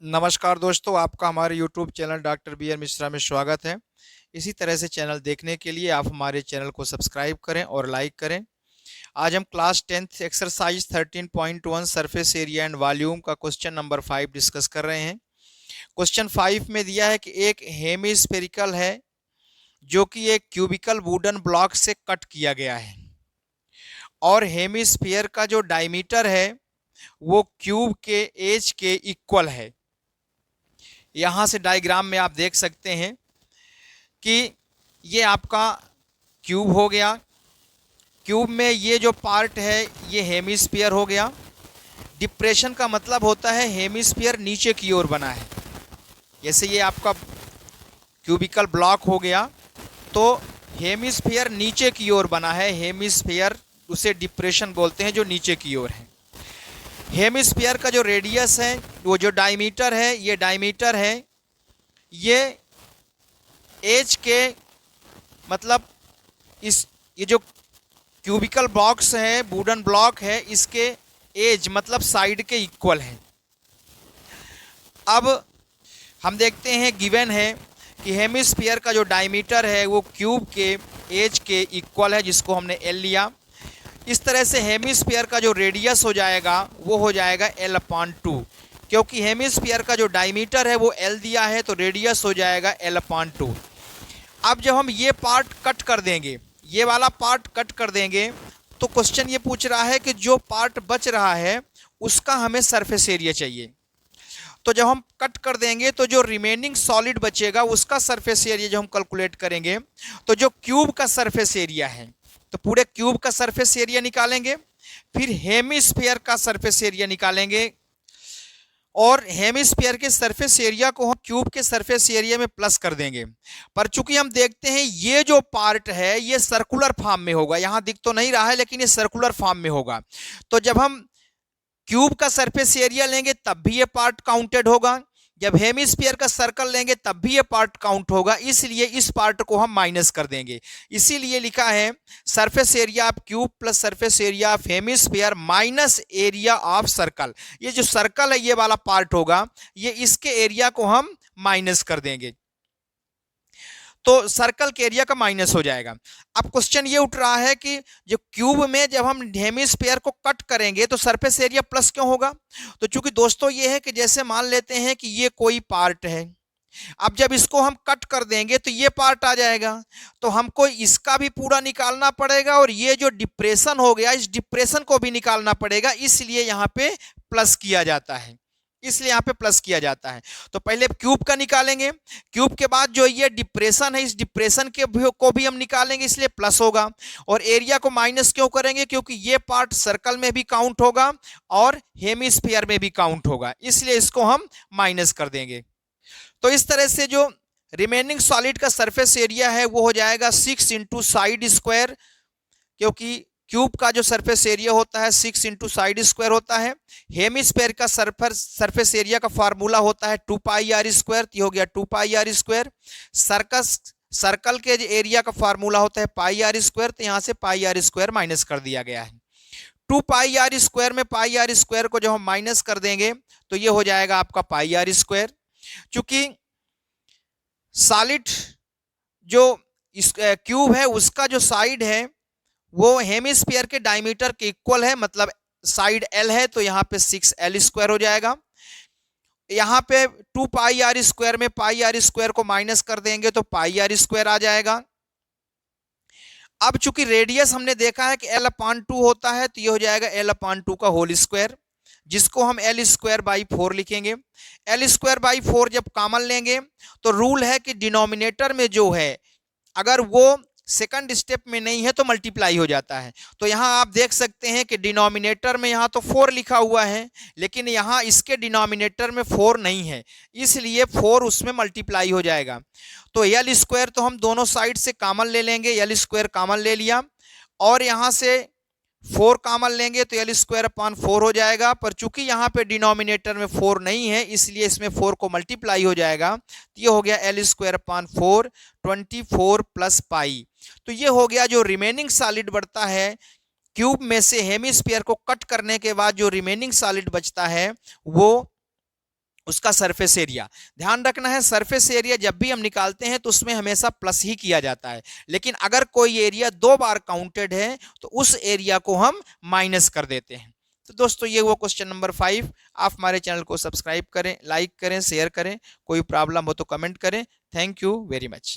नमस्कार दोस्तों, आपका हमारे YouTube channel doctor B R Mishra में स्वागत है। इसी तरह से चैनल देखने के लिए आप हमारे चैनल को सब्सक्राइब करें और लाइक करें। आज हम class 10th exercise 13.1 surface area and volume का क्वेश्चन नंबर 5 डिस्कस कर रहे हैं। क्वेश्चन 5 में दिया है कि एक हेमिस्फेरिकल है जो कि एक क्यूबिकल वुडन ब्लॉक से कट किया गया है और हेमिस्फीयर का जो डायमीटर है वो क्यूब के एज के इक्वल है। यहाँ से डायग्राम में आप देख सकते हैं कि ये आपका क्यूब हो गया। क्यूब में ये जो पार्ट है ये हेमिस्फीयर हो गया। डिप्रेशन का मतलब होता है हेमिस्फीयर नीचे की ओर बना है। जैसे ये आपका क्यूबिकल ब्लॉक हो गया तो हेमिस्फीयर नीचे की ओर बना है। हेमिस्फीयर उसे डिप्रेशन बोलते हैं जो नीचे की ओर है। हेमिस्फीयर का जो रेडियस है वो जो डायमीटर है ये डायमीटर है ये एज के मतलब ये जो क्यूबिकल बॉक्स है वुडन ब्लॉक है इसके एज मतलब साइड के इक्वल है। अब हम देखते हैं गिवन है कि हेमिस्फीयर का जो डायमीटर है वो क्यूब के एज के इक्वल है जिसको हमने एल लिया। इस तरह से हेमिस्फीयर का जो रेडियस हो जाएगा वो हो जाएगा L/2, क्योंकि हेमिस्फीयर का जो डायमीटर है वो L दिया है तो रेडियस हो जाएगा L/2। अब जब हम ये पार्ट कट कर देंगे, ये वाला पार्ट कट कर देंगे तो क्वेश्चन ये पूछ रहा है कि जो पार्ट बच रहा है उसका हमें सरफेस एरिया चाहिए। तो जब हम कट कर देंगे तो जो रिमेनिंग सॉलिड बचेगा उसका सरफेस एरिया जो हम कैलकुलेट करेंगे तो जो क्यूब का सरफेस एरिया है तो पूरे क्यूब का सरफेस एरिया निकालेंगे, फिर हेमिस्फीयर का सरफेस एरिया निकालेंगे और हेमिस्फीयर के सरफेस एरिया को हम क्यूब के सरफेस एरिया में प्लस कर देंगे। पर चूंकि हम देखते हैं ये जो पार्ट है ये सर्कुलर फॉर्म में होगा, यहां दिख तो नहीं रहा है लेकिन ये सर्कुलर फॉर्म में होगा। तो जब हम क्यूब का सरफेस एरिया लेंगे तब भी ये पार्ट काउंटेड होगा, जब हेमिस्फीयर का सर्कल लेंगे तब भी ये पार्ट काउंट होगा, इसलिए इस पार्ट को हम माइनस कर देंगे। इसीलिए लिखा है surface area of cube plus surface area of hemisphere minus area of circle. ये जो सर्कल है ये वाला पार्ट होगा, ये इसके एरिया को हम माइनस कर देंगे तो सर्कल के एरिया का माइनस हो जाएगा। अब क्वेश्चन ये उठ रहा है कि जो क्यूब में जब हम हेमिस्फीयर को कट करेंगे तो सरफेस एरिया प्लस क्यों होगा। तो चूंकि दोस्तों ये है कि जैसे मान लेते हैं कि ये कोई पार्ट है, अब जब इसको हम कट कर देंगे तो ये पार्ट आ जाएगा तो हमको इसका भी पूरा निकालना पड़ेगा और ये जो डिप्रेशन हो गया इस डिप्रेशन को भी निकालना पड़ेगा, इसलिए यहाँ पे प्लस किया जाता है। इसलिए यहाँ पे प्लस किया जाता है। तो पहले क्यूब का निकालेंगे, क्यूब के बाद जो ये डिप्रेशन है इस डिप्रेशन के को भी हम निकालेंगे, इसलिए प्लस होगा। और एरिया को माइनस क्यों करेंगे, क्योंकि ये पार्ट सर्कल में भी काउंट होगा और हेमिस्फीयर में भी काउंट होगा, इसलिए इसको हम माइनस कर देंगे। तो इस तरह से जो रिमेनिंग सॉलिड का सरफेस एरिया है वो हो जाएगा 6 इंटू साइड स्क्वायर, क्योंकि क्यूब का जो सरफेस एरिया होता है 6 इंटू साइड स्क्वायर होता है। हेमिस्फीयर का सरफेस एरिया का फार्मूला होता है 2πr², हो गया 2πr²। सर्कल के एरिया का फार्मूला होता है πr², तो यहां से πr² माइनस कर दिया गया है। 2πr² में πr² को जब हम माइनस कर देंगे तो ये हो जाएगा आपका πr²। चूंकि सॉलिड जो क्यूब है उसका जो साइड है वो हेमिस्फीयर के डायमीटर के इक्वल है, मतलब साइड L है तो यहाँ पे 6L² हो जाएगा। यहाँ पे 2πr² में πr² को माइनस कर देंगे तो πr² आ जाएगा। अब चूंकि रेडियस हमने देखा है कि L/2 होता है तो ये हो जाएगा L/2 का होल स्क्वायर, जिसको हम L²/4 लिखेंगे। L²/4 जब कॉमन लेंगे तो रूल है कि डिनोमिनेटर में जो है अगर वो सेकंड स्टेप में नहीं है तो मल्टीप्लाई हो जाता है। तो यहाँ आप देख सकते हैं कि डिनोमिनेटर में यहाँ तो 4 लिखा हुआ है लेकिन यहाँ इसके डिनोमिनेटर में 4 नहीं है, इसलिए 4 उसमें मल्टीप्लाई हो जाएगा। तो L² तो हम दोनों साइड से कॉमन ले लेंगे, L² कॉमन ले लिया और यहाँ से 4 कॉमन लेंगे तो L²/4 हो जाएगा। पर चूंकि यहाँ पे डिनोमिनेटर में 4 नहीं है इसलिए इसमें 4 को मल्टीप्लाई हो जाएगा, तो ये हो गया L²/4 24 प्लस पाई। तो ये हो गया जो रिमेनिंग सॉलिड बढ़ता है क्यूब में से हेमिस्फीयर को कट करने के बाद जो रिमेनिंग सॉलिड बचता है वो उसका सरफेस एरिया। ध्यान रखना है, सरफेस एरिया जब भी हम निकालते हैं तो उसमें हमेशा प्लस ही किया जाता है, लेकिन अगर कोई एरिया 2 बार काउंटेड है तो उस एरिया को हम माइनस कर देते हैं। तो दोस्तों ये वो क्वेश्चन नंबर 5। आप हमारे चैनल को सब्सक्राइब करें, लाइक करें, शेयर करें, कोई प्रॉब्लम हो तो कमेंट करें। Thank you very much.